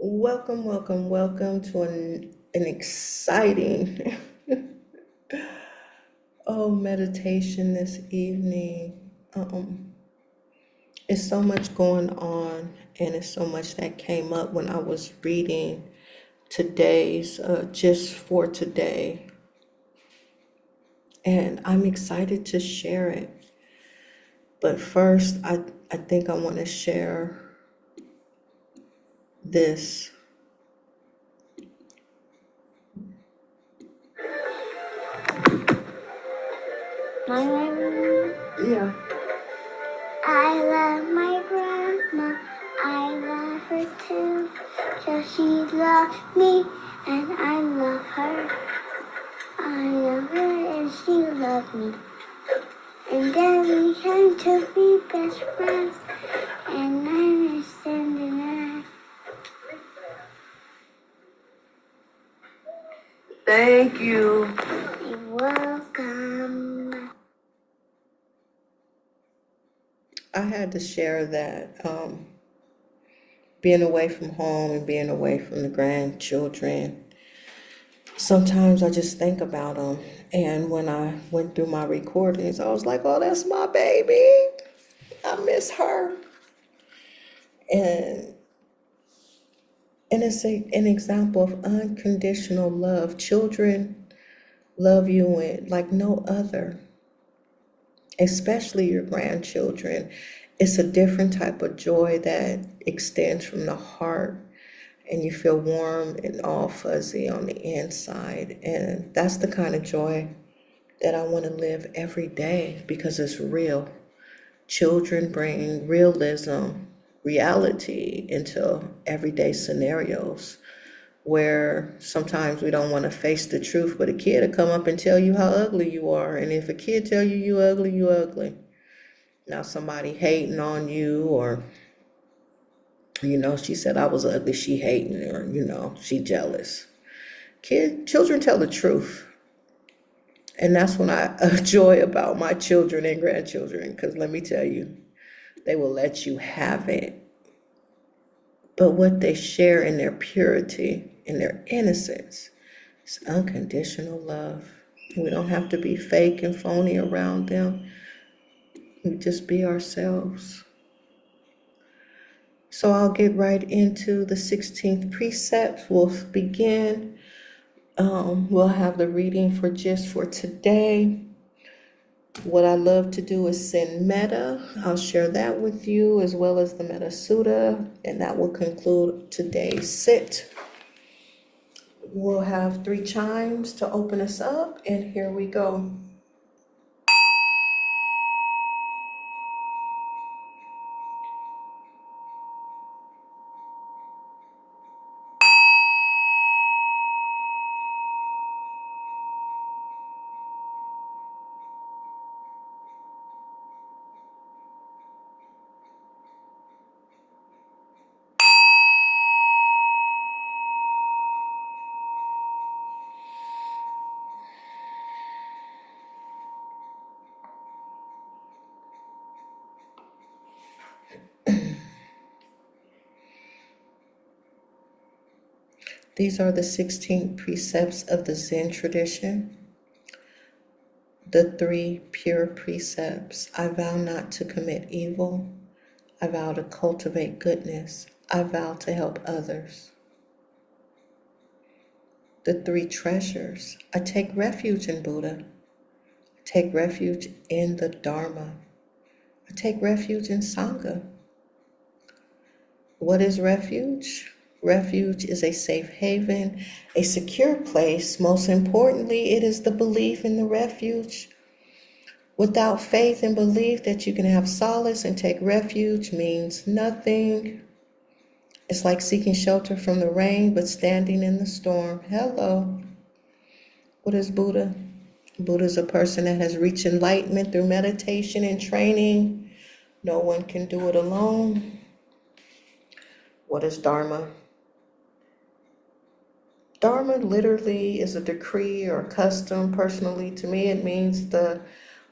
Welcome, welcome, welcome to an exciting meditation this evening. It's so much going on, and it's so much that came up when I was reading today's just for today, and I'm excited to share it. But first, I think I want to share this. Yeah. I love my grandma, I love her too. So she loves me and I love her. I love her and she loves me. And then we came to be best friends and understanding that. Thank you. You're welcome. I had to share that being away from home and being away from the grandchildren, sometimes I just think about them. And when I went through my recordings, I was like, oh, that's my baby. I miss her. And it's an example of unconditional love. Children love you like no other, especially your grandchildren. It's a different type of joy that extends from the heart, and you feel warm and all fuzzy on the inside. And that's the kind of joy that I want to live every day because it's real. Children bring reality into everyday scenarios where sometimes we don't want to face the truth, but a kid will come up and tell you how ugly you are. And if a kid tell you you ugly, you ugly. Now somebody hating on you, or she said I was ugly, she hating, or she jealous. Children tell the truth. And that's what I enjoy about my children and grandchildren, because let me tell you, they will let you have it. But what they share in their purity, in their innocence, is unconditional love. We don't have to be fake and phony around them. We just be ourselves. So I'll get right into the 16th precept. We'll begin. We'll have the reading for just for today. What I love to do is send metta. I'll share that with you as well as the Metta Sutta, and that will conclude today's sit. We'll have 3 chimes to open us up, and here we go. These are the 16 precepts of the Zen tradition. The 3 pure precepts. I vow not to commit evil. I vow to cultivate goodness. I vow to help others. The 3 treasures. I take refuge in Buddha. I take refuge in the Dharma. I take refuge in Sangha. What is refuge? Refuge is a safe haven, a secure place. Most importantly, it is the belief in the refuge. Without faith and belief that you can have solace and take refuge means nothing. It's like seeking shelter from the rain, but standing in the storm. Hello. What is Buddha? Buddha is a person that has reached enlightenment through meditation and training. No one can do it alone. What is Dharma? Dharma literally is a decree or custom. Personally, to me, it means the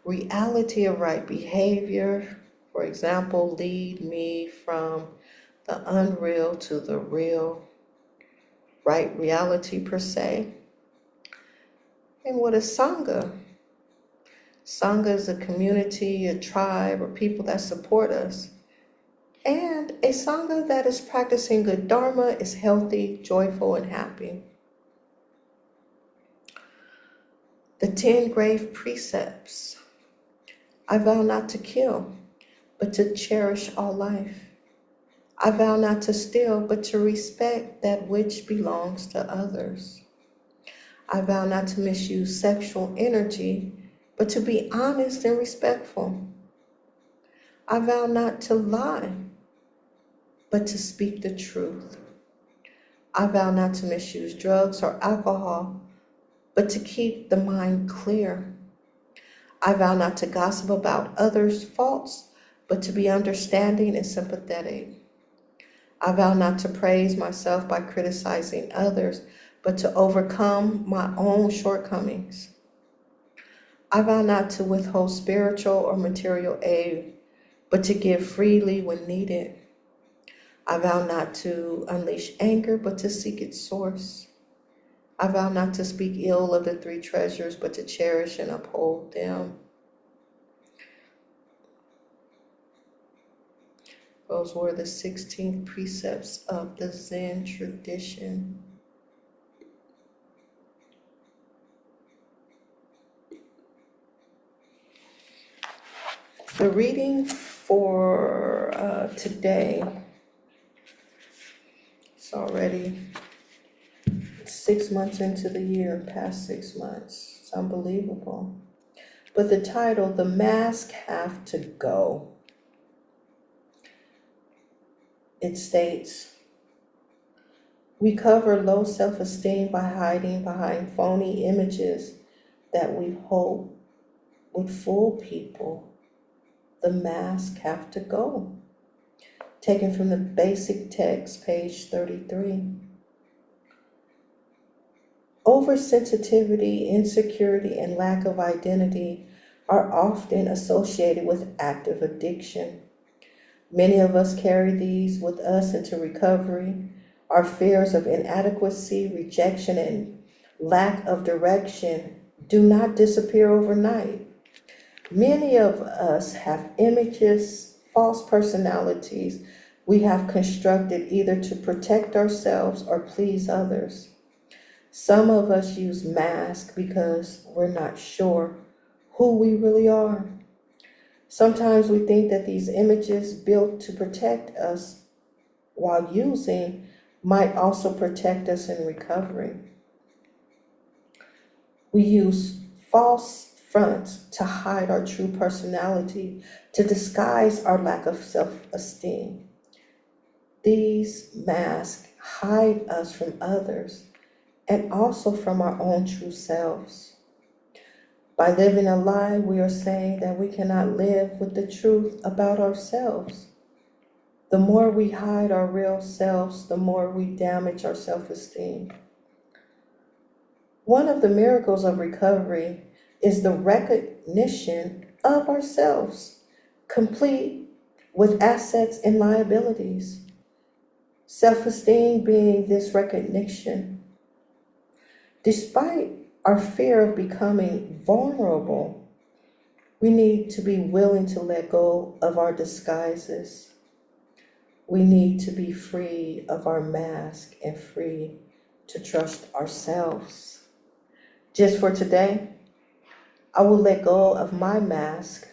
reality of right behavior. For example, lead me from the unreal to the real. right reality per se. And what is Sangha? Sangha is a community, a tribe, or people that support us. And a Sangha that is practicing good Dharma is healthy, joyful, and happy. The 10 grave precepts. I vow not to kill, but to cherish all life. I vow not to steal, but to respect that which belongs to others. I vow not to misuse sexual energy, but to be honest and respectful. I vow not to lie, but to speak the truth. I vow not to misuse drugs or alcohol, but to keep the mind clear. I vow not to gossip about others' faults, but to be understanding and sympathetic. I vow not to praise myself by criticizing others, but to overcome my own shortcomings. I vow not to withhold spiritual or material aid, but to give freely when needed. I vow not to unleash anger, but to seek its source. I vow not to speak ill of the 3 treasures, but to cherish and uphold them. Those were the 16 precepts of the Zen tradition. The reading for today, it's already 6 months into the year, past 6 months. It's unbelievable. But the title, The Mask Have to Go. It states, we cover low self-esteem by hiding behind phony images that we hope would fool people. The mask have to go. Taken from the basic text, page 33. Oversensitivity, insecurity, and lack of identity are often associated with active addiction. Many of us carry these with us into recovery. Our fears of inadequacy, rejection, and lack of direction do not disappear overnight. Many of us have images, false personalities we have constructed either to protect ourselves or please others. Some of us use masks because we're not sure who we really are. Sometimes we think that these images built to protect us while using might also protect us in recovery. We use false fronts to hide our true personality, to disguise our lack of self-esteem. These masks hide us from others and also from our own true selves. By living a lie, we are saying that we cannot live with the truth about ourselves. The more we hide our real selves, the more we damage our self-esteem. One of the miracles of recovery is the recognition of ourselves, complete with assets and liabilities. Self-esteem being this recognition. Despite our fear of becoming vulnerable, we need to be willing to let go of our disguises. We need to be free of our mask and free to trust ourselves. Just for today, I will let go of my mask,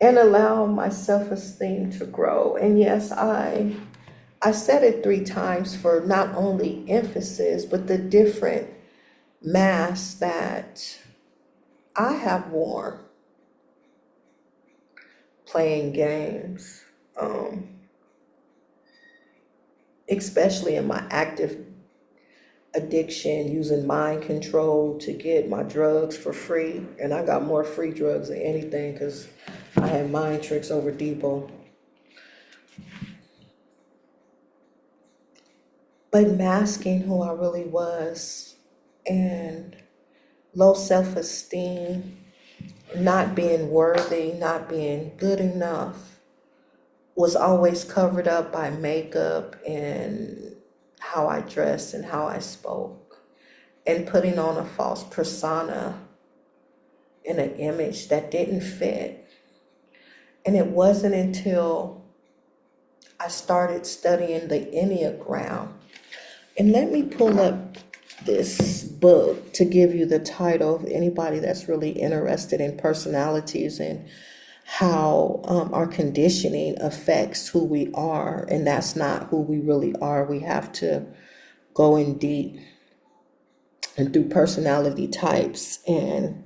and allow my self-esteem to grow. And yes, I said it 3 times for not only emphasis, but the different masks that I have worn playing games, especially in my active addiction, using mind control to get my drugs for free. And I got more free drugs than anything because I had mind tricks over Depot. But masking who I really was and low self-esteem, not being worthy, not being good enough, was always covered up by makeup and how I dressed and how I spoke, and putting on a false persona and an image that didn't fit. And it wasn't until I started studying the Enneagram. And let me pull up this book to give you the title of anybody that's really interested in personalities and how our conditioning affects who we are. And that's not who we really are. We have to go in deep and through personality types and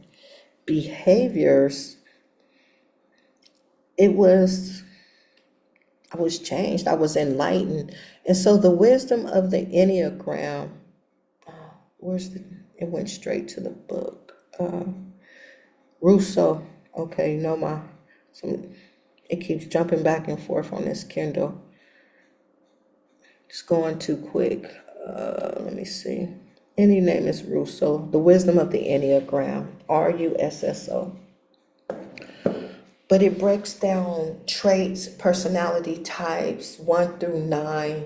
behaviors. I was changed. I was enlightened. And so the wisdom of the Enneagram, it went straight to the book. Rousseau. Okay, it keeps jumping back and forth on this Kindle. It's going too quick. Let me see. Any name is Rousseau. The wisdom of the Enneagram, Russo. But it breaks down traits, personality types, 1 through 9.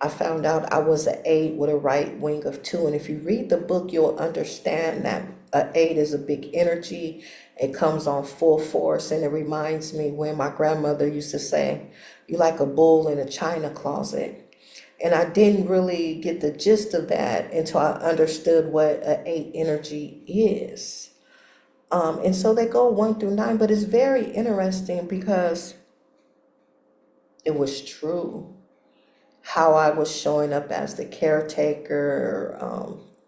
I found out I was an 8 with a right wing of 2. And if you read the book, you'll understand that an 8 is a big energy. It comes on full force. And it reminds me when my grandmother used to say, "You like a bull in a china closet." And I didn't really get the gist of that until I understood what an 8 energy is. And so they go 1 through 9, but it's very interesting because it was true how I was showing up as the caretaker,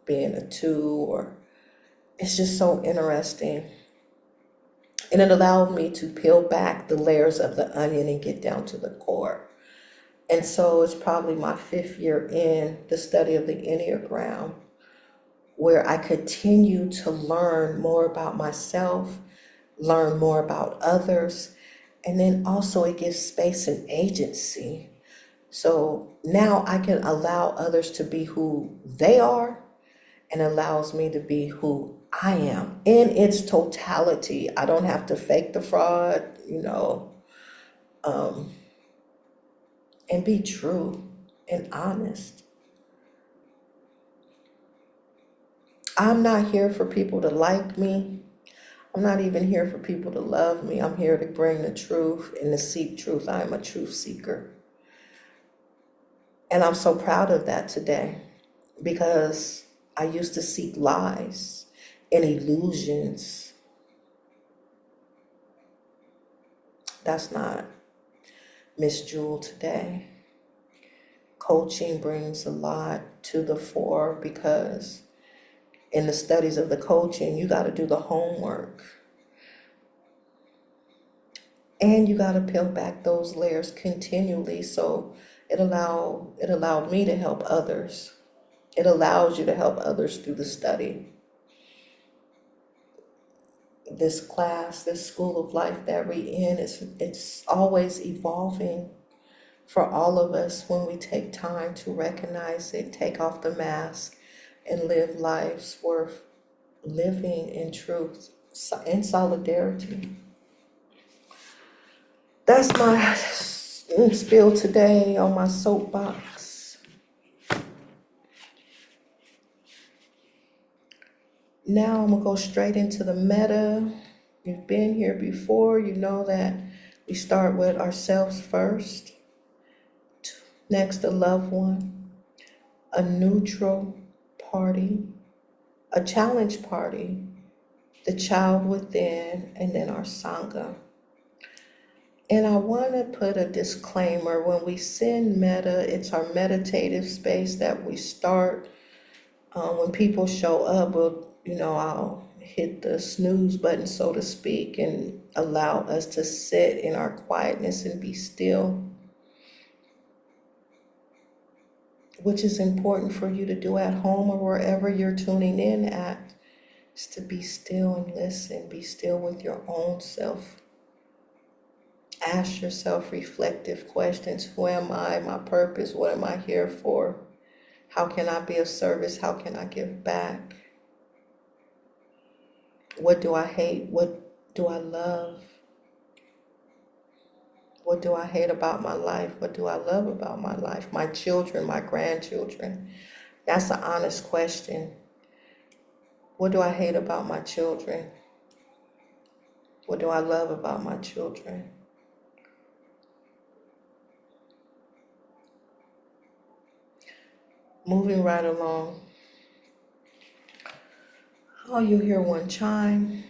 being a 2, or it's just so interesting. And it allowed me to peel back the layers of the onion and get down to the core. And so it's probably my 5th year in the study of the Enneagram, where I continue to learn more about myself, learn more about others, and then also it gives space and agency. So now I can allow others to be who they are, and allows me to be who I am in its totality. I don't have to fake the fraud, and be true and honest. I'm not here for people to like me. I'm not even here for people to love me. I'm here to bring the truth and to seek truth. I am a truth seeker. And I'm so proud of that today, because I used to seek lies and illusions. That's not Miss Jewell today. Coaching brings a lot to the fore, because in the studies of the coaching, you got to do the homework. And you got to peel back those layers continually. So it allowed me to help others. It allows you to help others through the study. This class, this school of life that we're in, it's always evolving for all of us when we take time to recognize it, take off the mask, and live lives worth living in truth, in solidarity. That's my spiel today on my soapbox. Now I'm going to go straight into the meta. You've been here before. You know that we start with ourselves first. Next, a loved one, a neutral party, a challenge party, the child within, and then our Sangha. And I want to put a disclaimer. When we send meta, it's our meditative space that we start. When people show up, I'll hit the snooze button, so to speak, and allow us to sit in our quietness and be still, which is important for you to do at home or wherever you're tuning in at, is to be still and listen. Be still with your own self. Ask yourself reflective questions. Who am I? My purpose? What am I here for? How can I be of service? How can I give back? What do I hate? What do I love? What do I hate about my life? What do I love about my life? My children, my grandchildren. That's an honest question. What do I hate about my children? What do I love about my children? Moving right along. Oh, you'll hear one chime,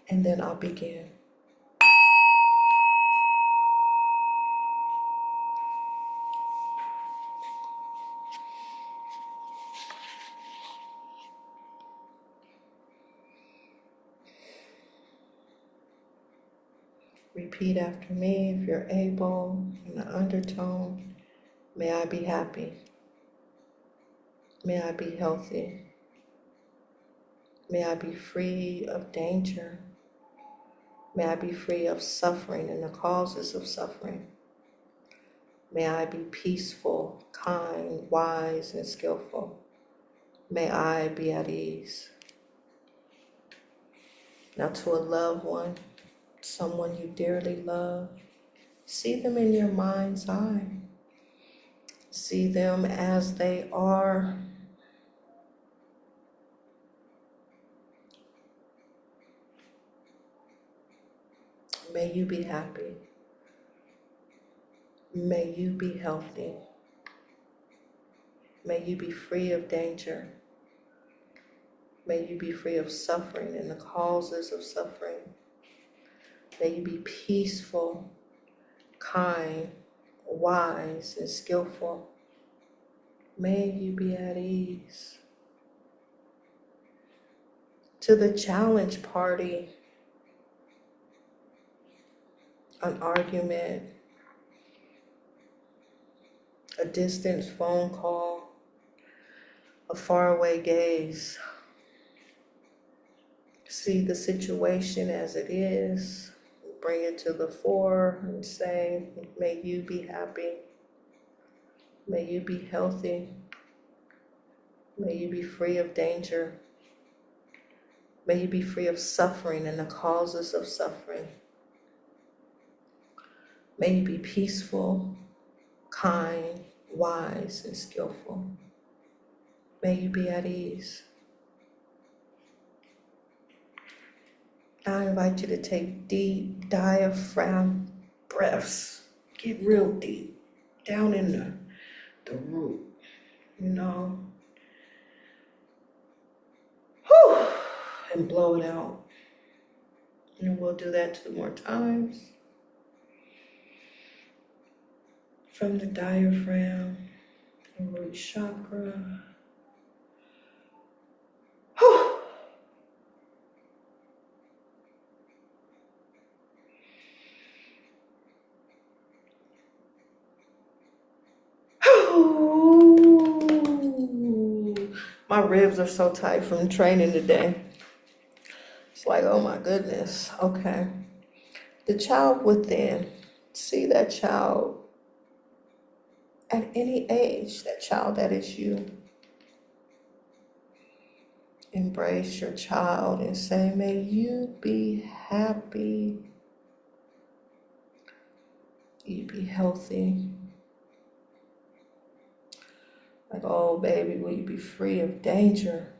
and then I'll begin. Repeat after me if you're able, in an undertone. May I be happy. May I be healthy. May I be free of danger. May I be free of suffering and the causes of suffering. May I be peaceful, kind, wise, and skillful. May I be at ease. Now to a loved one, someone you dearly love, see them in your mind's eye. See them as they are. May you be happy. May you be healthy. May you be free of danger. May you be free of suffering and the causes of suffering. May you be peaceful, kind, wise, and skillful. May you be at ease. To the challenge party, an argument, a distant phone call, a faraway gaze. See the situation as it is, bring it to the fore and say, may you be happy, may you be healthy, may you be free of danger, may you be free of suffering and the causes of suffering. May you be peaceful, kind, wise, and skillful. May you be at ease. I invite you to take deep diaphragm breaths. Get real deep, down in the root, Whew, and blow it out. And we'll do that 2 more times. From the diaphragm, the root chakra. Whew. My ribs are so tight from training today. It's like, oh my goodness. Okay. The child within. See that child at any age, that child that is you. Embrace your child and say, may you be happy. You be healthy. Like, oh baby, will you be free of danger?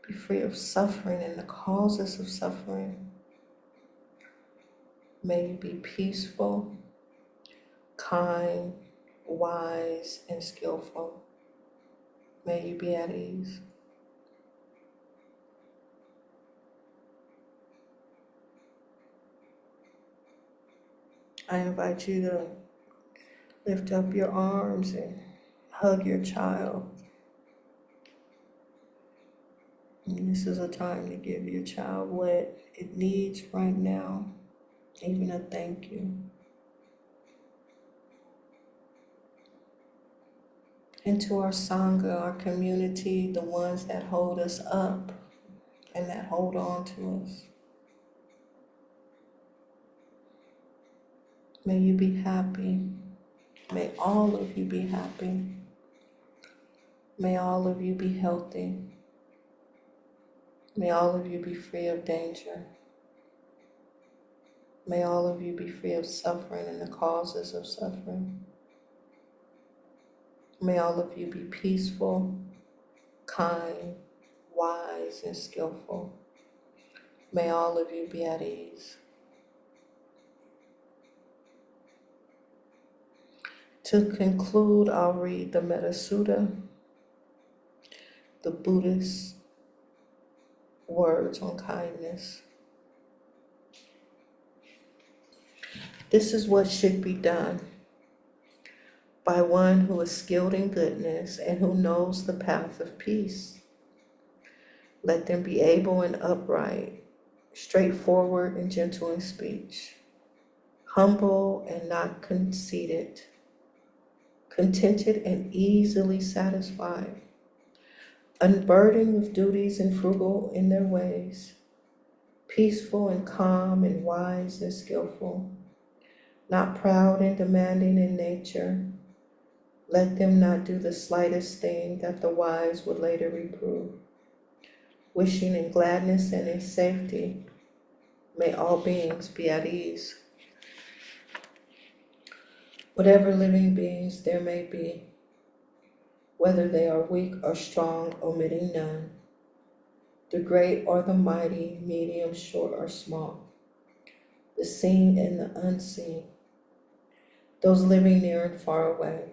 Be free of suffering and the causes of suffering. May you be peaceful, kind, wise, and skillful. May you be at ease. I invite you to lift up your arms and hug your child. And this is a time to give your child what it needs right now, even a thank you. And to our Sangha, our community, the ones that hold us up and that hold on to us. May you be happy. May all of you be happy. May all of you be healthy. May all of you be free of danger. May all of you be free of suffering and the causes of suffering. May all of you be peaceful, kind, wise, and skillful. May all of you be at ease. To conclude, I'll read the Metta Sutta, the Buddhist words on kindness. This is what should be done by one who is skilled in goodness and who knows the path of peace. Let them be able and upright, straightforward and gentle in speech, humble and not conceited, contented and easily satisfied, unburdened with duties and frugal in their ways, peaceful and calm and wise and skillful, not proud and demanding in nature. Let them not do the slightest thing that the wise would later reprove. Wishing in gladness and in safety, may all beings be at ease. Whatever living beings there may be, whether they are weak or strong, omitting none, the great or the mighty, medium, short or small, the seen and the unseen, those living near and far away,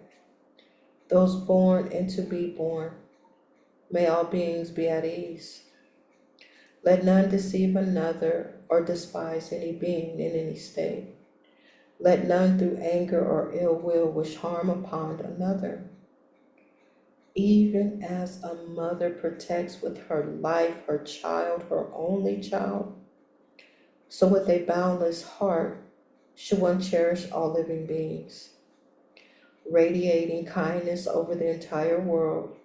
those born and to be born, may all beings be at ease. Let none deceive another or despise any being in any state. Let none through anger or ill will wish harm upon another. Even as a mother protects with her life her child, her only child, so with a boundless heart should one cherish all living beings, radiating kindness over the entire world,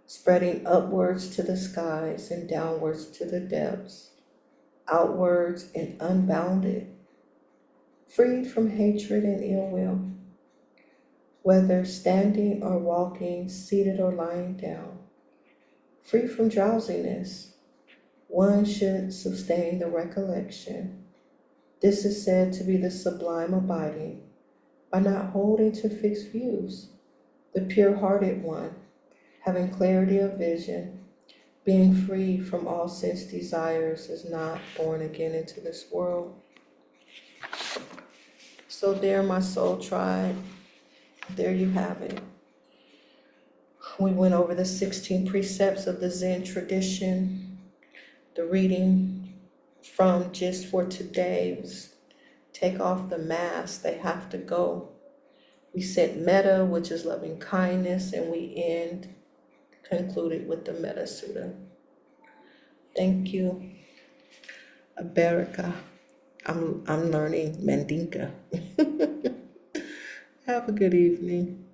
spreading upwards to the skies and downwards to the depths, outwards and unbounded, freed from hatred and ill will, whether standing or walking, seated or lying down, free from drowsiness. One should sustain the recollection. This is said to be the sublime abiding, by not holding to fixed views, the pure-hearted one, having clarity of vision, being free from all sense desires, is not born again into this world. So there, my soul tribe, there you have it. We went over the 16 precepts of the Zen tradition. The reading from just for today was take off the mask, they have to go. We said metta, which is loving kindness, and we concluded with the Metta Sutta. Thank you. Abaraka. I'm learning Mandinka. Have a good evening.